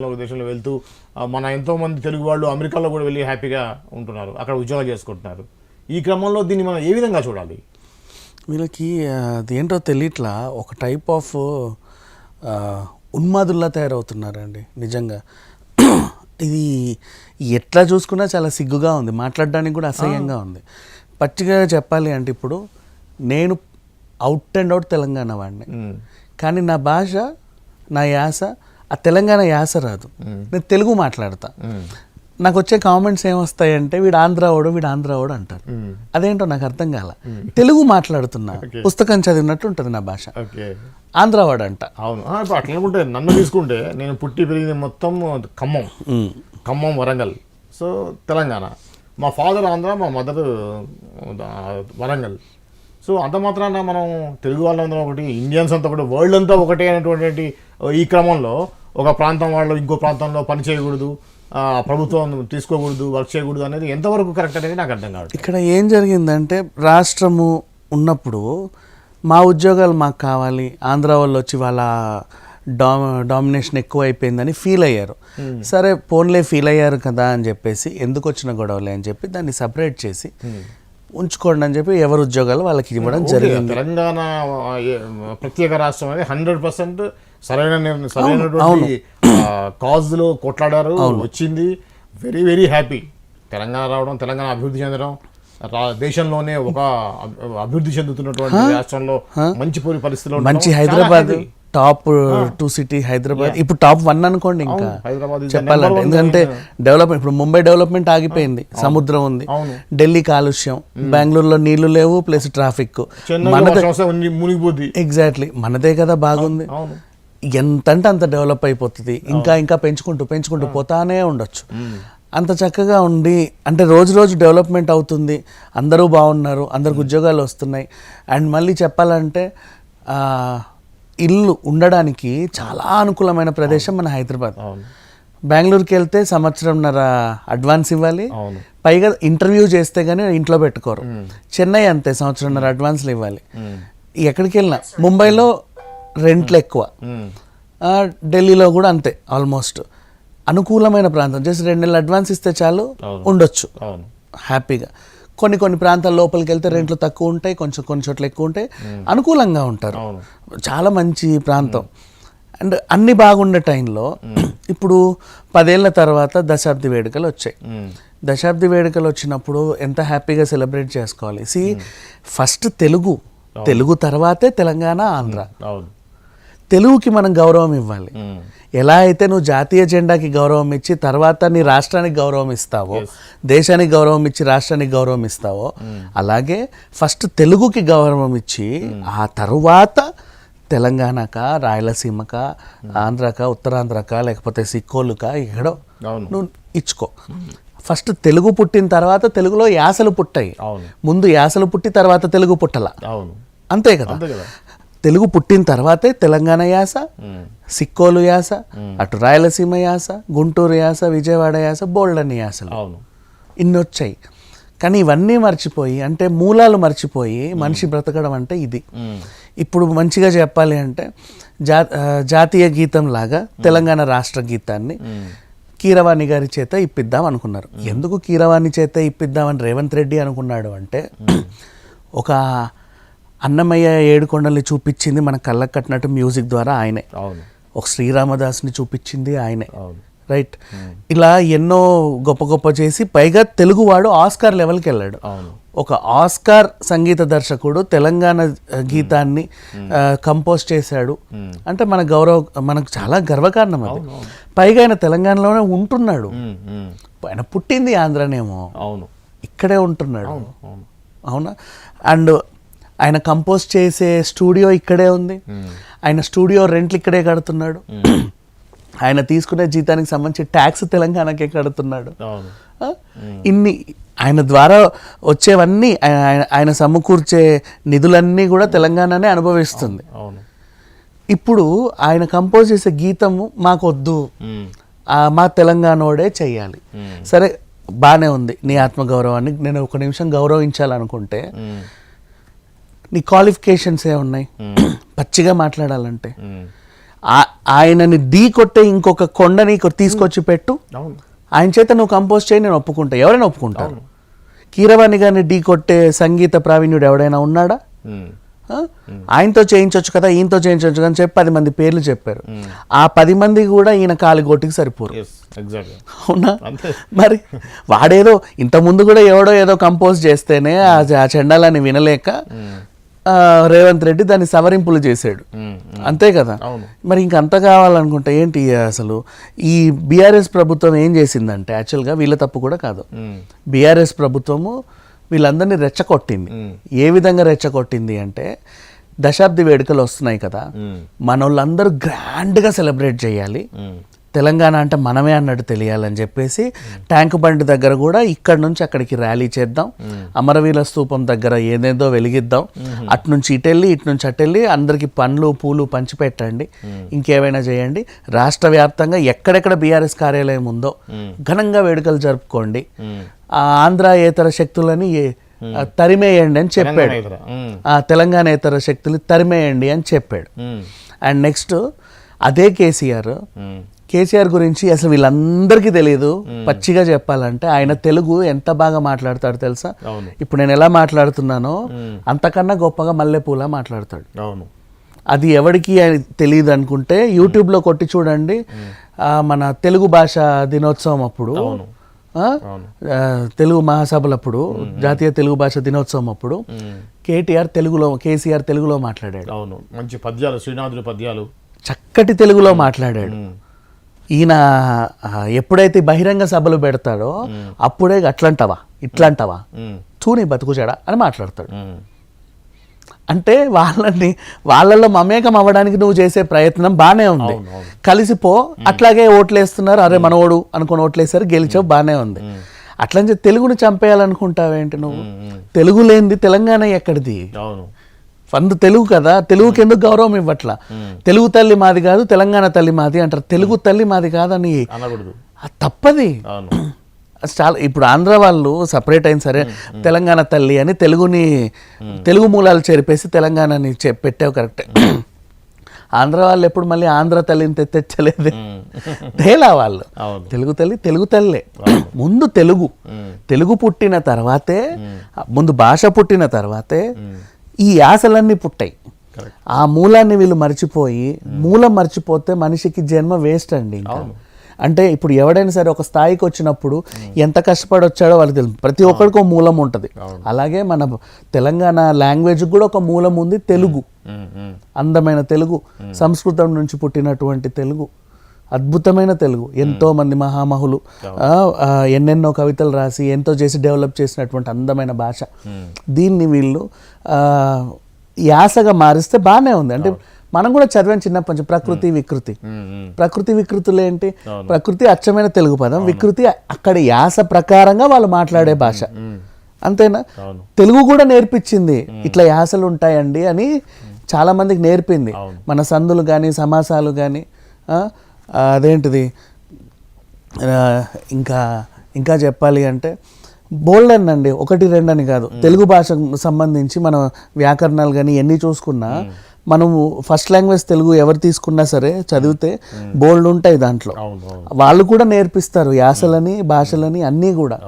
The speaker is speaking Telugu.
దేశంలో వెళ్తూ మన ఎంతోమంది తెలుగు వాళ్ళు అమెరికాలో కూడా వెళ్ళి హ్యాపీగా ఉంటున్నారు, అక్కడ ఉద్యోగాలు చేసుకుంటున్నారు. ఈ క్రమంలో దీన్ని మనం ఏ విధంగా చూడాలి? వీళ్ళకి అదేంటో తెలియట్లా, ఒక టైప్ ఆఫ్ ఉన్మాదుల్లా తయారవుతున్నారండి నిజంగా. ఇది ఎట్లా చూసుకున్నా చాలా సిగ్గుగా ఉంది, మాట్లాడడానికి కూడా అసహ్యంగా ఉంది. పచ్చిగా చెప్పాలి అంటే ఇప్పుడు నేను అవుట్ అండ్ అవుట్ తెలంగాణ వాడిని, కానీ నా భాష, నా యాస ఆ తెలంగాణ యాస రాదు. నేను తెలుగు మాట్లాడతా. నాకు వచ్చే కామెంట్స్ ఏమొస్తాయంటే వీడు ఆంధ్రావాడు అంటారు. అదేంటో నాకు అర్థం కాల. తెలుగు మాట్లాడుతున్నా, పుస్తకం చదివినట్టు ఉంటుంది నా భాష. ఆంధ్రావాడు అంట. అవును, అట్లా అనుకుంటే నన్ను తీసుకుంటే నేను పుట్టి పెరిగింది మొత్తం ఖమ్మం వరంగల్, సో తెలంగాణ. మా ఫాదర్ ఆంధ్ర, మా మదర్ వరంగల్. సో అంత మాత్రాన మనం తెలుగు వాళ్ళందరం ఒకటి, ఇండియన్స్ అంతా ఒకటి, వరల్డ్ అంతా ఒకటే అనేటువంటి ఈ క్రమంలో ఒక ప్రాంతం వాళ్ళు ఇంకో ప్రాంతంలో పని చేయకూడదు, ప్రభుత్వం తీసుకోకూడదు, వర్క్ చేయకూడదు అనేది ఎంతవరకు కరెక్ట్ అనేది నాకు అర్థం కాదు. ఇక్కడ ఏం జరిగిందంటే రాష్ట్రము ఉన్నప్పుడు మా ఉద్యోగాలు మాకు కావాలి, ఆంధ్ర వాళ్ళు వచ్చి వాళ్ళ డామినేషన్ ఎక్కువ అయిపోయిందని ఫీల్ అయ్యారు. సరే పోన్లే ఫీల్ అయ్యారు కదా అని చెప్పేసి ఎందుకు వచ్చిన గొడవలే అని చెప్పి దాన్ని సపరేట్ చేసి ఉంచుకోండి అని చెప్పి ఎవరి ఉద్యోగాలు వాళ్ళకి ఇవ్వడం జరిగింది. తెలంగాణ ప్రత్యేక రాష్ట్రం అనేది 100% సరైనటువంటి కాజ్ లో కొట్లాడారు, వచ్చింది. Very very happy. తెలంగాణ రావడం, తెలంగాణ అభివృద్ధి చెందడం, దేశంలోనే ఒక అభివృద్ధి చెందుతున్నటువంటి రాష్ట్రంలో మంచి పరిస్థితుల్లో, మంచి హైదరాబాద్ టాప్ 2 సిటీ హైదరాబాద్ ఇప్పుడు టాప్ 1 అనుకోండి. ఇంకా చెప్పాలంటే ఎందుకంటే డెవలప్మెంట్, ఇప్పుడు ముంబై డెవలప్మెంట్ ఆగిపోయింది, సముద్రం ఉంది, ఢిల్లీ కాలుష్యం, బెంగళూరులో నీళ్లు లేవు ప్లస్ ట్రాఫిక్, ఎగ్జాక్ట్లీ మనదే కదా బాగుంది. ఎంతంటే అంత డెవలప్ అయిపోతుంది, ఇంకా ఇంకా పెంచుకుంటూ పోతానే ఉండొచ్చు. అంత చక్కగా ఉండి అంటే రోజు రోజు డెవలప్మెంట్ అవుతుంది, అందరూ బాగున్నారు, అందరికి ఉద్యోగాలు వస్తున్నాయి. అండ్ మళ్ళీ చెప్పాలంటే ఇల్లు ఉండడానికి చాలా అనుకూలమైన ప్రదేశం మన హైదరాబాద్. బెంగళూరుకి వెళ్తే సంవత్సరంన్నర అడ్వాన్స్ ఇవ్వాలి, పైగా ఇంటర్వ్యూ చేస్తే కానీ ఇంట్లో పెట్టుకోరు. చెన్నై అంతే, సంవత్సరంన్నర అడ్వాన్స్లు ఇవ్వాలి. ఎక్కడికి వెళ్ళినా, ముంబైలో రెంట్లు ఎక్కువ, ఢిల్లీలో కూడా అంతే. ఆల్మోస్ట్ అనుకూలమైన ప్రాంతం, జస్ట్ 2 నెలలు అడ్వాన్స్ ఇస్తే చాలు, ఉండొచ్చు హ్యాపీగా. కొన్ని ప్రాంతాల లోపలికి వెళ్తే రెంట్లు తక్కువ ఉంటాయి, కొన్ని చోట్ల ఎక్కువ ఉంటాయి, అనుకూలంగా ఉంటారు. చాలా మంచి ప్రాంతం. అండ్ అన్ని బాగుండే టైంలో ఇప్పుడు 10 ఏళ్ల తర్వాత దశాబ్ది వేడుకలు వచ్చాయి. దశాబ్ది వేడుకలు వచ్చినప్పుడు ఎంత హ్యాపీగా సెలబ్రేట్ చేసుకోవాలి. ఫస్ట్ తెలుగు తర్వాతే తెలంగాణ, ఆంధ్ర. తెలుగుకి మనం గౌరవం ఇవ్వాలి. ఎలా అయితే నువ్వు జాతీయ జెండాకి గౌరవం ఇచ్చి తర్వాత నీ రాష్ట్రానికి గౌరవం ఇస్తావో, దేశానికి గౌరవం ఇచ్చి రాష్ట్రానికి గౌరవం ఇస్తావో, అలాగే ఫస్ట్ తెలుగుకి గౌరవం ఇచ్చి ఆ తరువాత తెలంగాణక, రాయలసీమక, ఆంధ్రక, ఉత్తరాంధ్రక, లేకపోతే సిక్కోలుక ఎక్కడో నువ్వు ఇచ్చుకో. ఫస్ట్ తెలుగు పుట్టిన తర్వాత తెలుగులో యాసలు పుట్టాయి. ముందు యాసలు పుట్టి తర్వాత తెలుగు పుట్టల, అంతే కదా. తెలుగు పుట్టిన తర్వాతే తెలంగాణ యాస, సిక్కోలు యాస, అటు రాయలసీమ యాస, గుంటూరు యాస, విజయవాడ యాస, బోల్డన్ని యాసలు ఇన్ని వచ్చాయి. కానీ ఇవన్నీ మర్చిపోయి, అంటే మూలాలు మర్చిపోయి మనిషి బ్రతకడం అంటే ఇది. ఇప్పుడు మంచిగా చెప్పాలి అంటే జాతీయ గీతం లాగా తెలంగాణ రాష్ట్ర గీతాన్ని కీరవాణి గారి చేత ఇప్పిద్దాం అనుకున్నారు. ఎందుకు కీరవాణి చేత ఇప్పిద్దామని రేవంత్ రెడ్డి అనుకున్నాడు అంటే, ఒక అన్నమయ్య 7 కొండల్ని చూపించింది మన కళ్ళకు కట్టినట్టు మ్యూజిక్ ద్వారా ఆయనే, ఒక శ్రీరామదాస్ని చూపించింది ఆయనే, రైట్. ఇలా ఎన్నో గొప్ప చేసి పైగా తెలుగువాడు ఆస్కార్ లెవెల్కి వెళ్ళాడు. ఒక ఆస్కార్ సంగీత దర్శకుడు తెలంగాణ గీతాన్ని కంపోజ్ చేశాడు అంటే మనకు చాలా గర్వకారణం అది. పైగా ఆయన తెలంగాణలోనే ఉంటున్నాడు, ఆయన పుట్టింది ఆంధ్రనేమో, ఇక్కడే ఉంటున్నాడు, అవునా. అండ్ ఆయన కంపోజ్ చేసే స్టూడియో ఇక్కడే ఉంది, ఆయన స్టూడియో రెంట్లు ఇక్కడే కడుతున్నాడు, ఆయన తీసుకునే జీతానికి సంబంధించి ట్యాక్స్ తెలంగాణకే కడుతున్నాడు. ఇన్ని ఆయన ద్వారా వచ్చేవన్నీ, ఆయన సమకూర్చే నిధులన్నీ కూడా తెలంగాణనే అనుభవిస్తుంది. ఇప్పుడు ఆయన కంపోజ్ చేసే గీతము మాకొద్దు, మా తెలంగాణోడే చెయ్యాలి. సరే బాగానే ఉంది, నీ ఆత్మగౌరవాన్ని నేను ఒక నిమిషం గౌరవించాలనుకుంటే నీ క్వాలిఫికేషన్స్ ఏ ఉన్నాయి పచ్చిగా మాట్లాడాలంటే. ఆయనని ఢీ కొట్టే ఇంకొక కొండని తీసుకొచ్చి పెట్టు, అవును ఆయన చేత నువ్వు కంపోజ్ చేయి, నేను ఒప్పుకుంటా. ఎవరైనా ఒప్పుకుంటారు. కీరవాణి గారిని ఢీ కొట్టే సంగీత ప్రావీణ్యుడు ఎవడైనా ఉన్నాడా? ఆ? ఆయనతో చేయించవచ్చు కదా, ఈయనతో చేయించవచ్చు అని చెప్పి 10 మంది పేర్లు చెప్పారు. ఆ 10 మంది కూడా ఈయన కాలిగోటికి సరిపోరు. అవునా? మరి వాడేదో ఇంతకుముందు కూడా ఎవడో ఏదో కంపోజ్ చేస్తేనే ఆ చండాలని వినలేక రేవంత్ రెడ్డి దాన్ని సవరింపులు చేశాడు, అంతే కదా. మరి ఇంకంత కావాలనుకుంటే ఏంటి అసలు? ఈ బీఆర్ఎస్ ప్రభుత్వం ఏం చేసిందంటే, యాక్చువల్గా వీళ్ళ తప్పు కూడా కాదు, బీఆర్ఎస్ ప్రభుత్వము వీళ్ళందరినీ రెచ్చగొట్టింది. ఏ విధంగా రెచ్చగొట్టింది అంటే, దశాబ్ది వేడుకలు వస్తున్నాయి కదా, మనోళ్ళందరూ గ్రాండ్గా సెలబ్రేట్ చేయాలి, తెలంగాణ అంటే మనమే అన్నట్టు తెలియాలని చెప్పేసి ట్యాంక్ బండ్ దగ్గర కూడా ఇక్కడ నుంచి అక్కడికి ర్యాలీ చేద్దాం, అమరవీర స్తూపం దగ్గర ఏదేదో వెలిగిద్దాం, అటు నుంచి ఇటెళ్ళి ఇటు నుంచి అటెళ్ళి అందరికి పండ్లు పూలు పంచిపెట్టండి, ఇంకేమైనా చేయండి, రాష్ట్ర వ్యాప్తంగా ఎక్కడెక్కడ బీఆర్ఎస్ కార్యాలయం ఉందో ఘనంగా వేడుకలు జరుపుకోండి, ఆంధ్రాయేతర శక్తులని తరిమేయండి అని చెప్పాడు. తెలంగాణేతర శక్తులు తరిమేయండి అని చెప్పాడు. అండ్ నెక్స్ట్ అదే కేసీఆర్ గురించి అసలు వీళ్ళందరికీ తెలియదు. పచ్చిగా చెప్పాలంటే ఆయన తెలుగు ఎంత బాగా మాట్లాడతాడు తెలుసా? ఇప్పుడు నేను ఎలా మాట్లాడుతున్నానో అంతకన్నా గొప్పగా మల్లెపూలా మాట్లాడతాడు. అది ఎవరికి తెలియదు అనుకుంటే యూట్యూబ్లో కొట్టి చూడండి. మన తెలుగు భాష దినోత్సవం అప్పుడు, తెలుగు మహాసభలప్పుడు, జాతీయ తెలుగు భాష దినోత్సవం అప్పుడు కేసీఆర్ తెలుగులో మాట్లాడాడు. మంచి పద్యాలు, శ్రీనాథుడి పద్యాలు, చక్కటి తెలుగులో మాట్లాడాడు. ఈయన ఎప్పుడైతే బహిరంగ సభలు పెడతాడో అప్పుడే అట్లంటావా ఇట్లంటావా చూని బతుకుచాడా అని మాట్లాడతాడు. అంటే వాళ్ళల్లో మమేకం అవ్వడానికి నువ్వు చేసే ప్రయత్నం బాగానే ఉంది, కలిసిపో, అట్లాగే ఓట్లేస్తున్నారు, అరే మనోడు అనుకుని ఓట్లేసారు, గెలిచావు, బాగానే ఉంది. అట్లని తెలుగుని చంపేయాలనుకుంటావేంటి నువ్వు? తెలుగు లేనిది తెలంగాణ ఎక్కడిది? తెలుగు కదా, తెలుగుకి ఎందుకు గౌరవం ఇవ్వట్లా? తెలుగు తల్లి మాది కాదు, తెలంగాణ తల్లి మాది అంటారు. తెలుగు తల్లి మాది కాదని తప్పది. చాలా ఇప్పుడు ఆంధ్ర వాళ్ళు సపరేట్ అయిన సరే తెలంగాణ తల్లి అని తెలుగు మూలాలు చెరిపేసి తెలంగాణని పెట్టావు, కరెక్టే. ఆంధ్ర వాళ్ళు ఎప్పుడు మళ్ళీ ఆంధ్ర తల్లిని తెచ్చలేదు, తేలా వాళ్ళు. తెలుగు తల్లే ముందు. తెలుగు పుట్టిన తర్వాతే, ముందు భాష పుట్టిన తర్వాతే ఈ యాసలన్నీ పుట్టాయి. ఆ మూలాన్ని వీళ్ళు మూలం మర్చిపోతే మనిషికి జన్మ వేస్ట్ అండి. అంటే ఇప్పుడు ఎవడైనా సరే ఒక స్థాయికి వచ్చినప్పుడు ఎంత కష్టపడి వచ్చాడో వాళ్ళకి తెలుసు. ప్రతి ఒక్కడికి ఒక మూలం ఉంటుంది. అలాగే మన తెలంగాణ లాంగ్వేజ్ కూడా ఒక మూలం ఉంది, తెలుగు. అందమైన తెలుగు, సంస్కృతం నుంచి పుట్టినటువంటి తెలుగు, అద్భుతమైన తెలుగు. ఎంతో మంది మహామహులు ఎన్నెన్నో కవితలు రాసి ఎంతో చేసి డెవలప్ చేసినటువంటి అందమైన భాష. దీన్ని వీళ్ళు యాసగా మారిస్తే బాగానే ఉంది. అంటే మనం కూడా చదివాం చిన్నప్పటి నుంచి ప్రకృతి వికృతులు ఏంటి? ప్రకృతి అచ్చమైన తెలుగు పదం, వికృతి అక్కడి యాస ప్రకారంగా వాళ్ళు మాట్లాడే భాష, అంతేనా? తెలుగు కూడా నేర్పించింది ఇట్లా యాసలు ఉంటాయండి అని చాలా మందికి నేర్పింది. మన సందులు కానీ సమాసాలు కానీ, అదేంటిది ఇంకా చెప్పాలి అంటే బోల్డ్ అండి, 1-2 అని కాదు. తెలుగు భాషకు సంబంధించి మనం వ్యాకరణాలు కానీ ఎన్ని చూసుకున్నా, మనము ఫస్ట్ లాంగ్వేజ్ తెలుగు ఎవరు తీసుకున్నా సరే చదివితే బోల్డ్ ఉంటాయి దాంట్లో. వాళ్ళు కూడా నేర్పిస్తారు యాసలని, భాషలని, అన్నీ కూడా.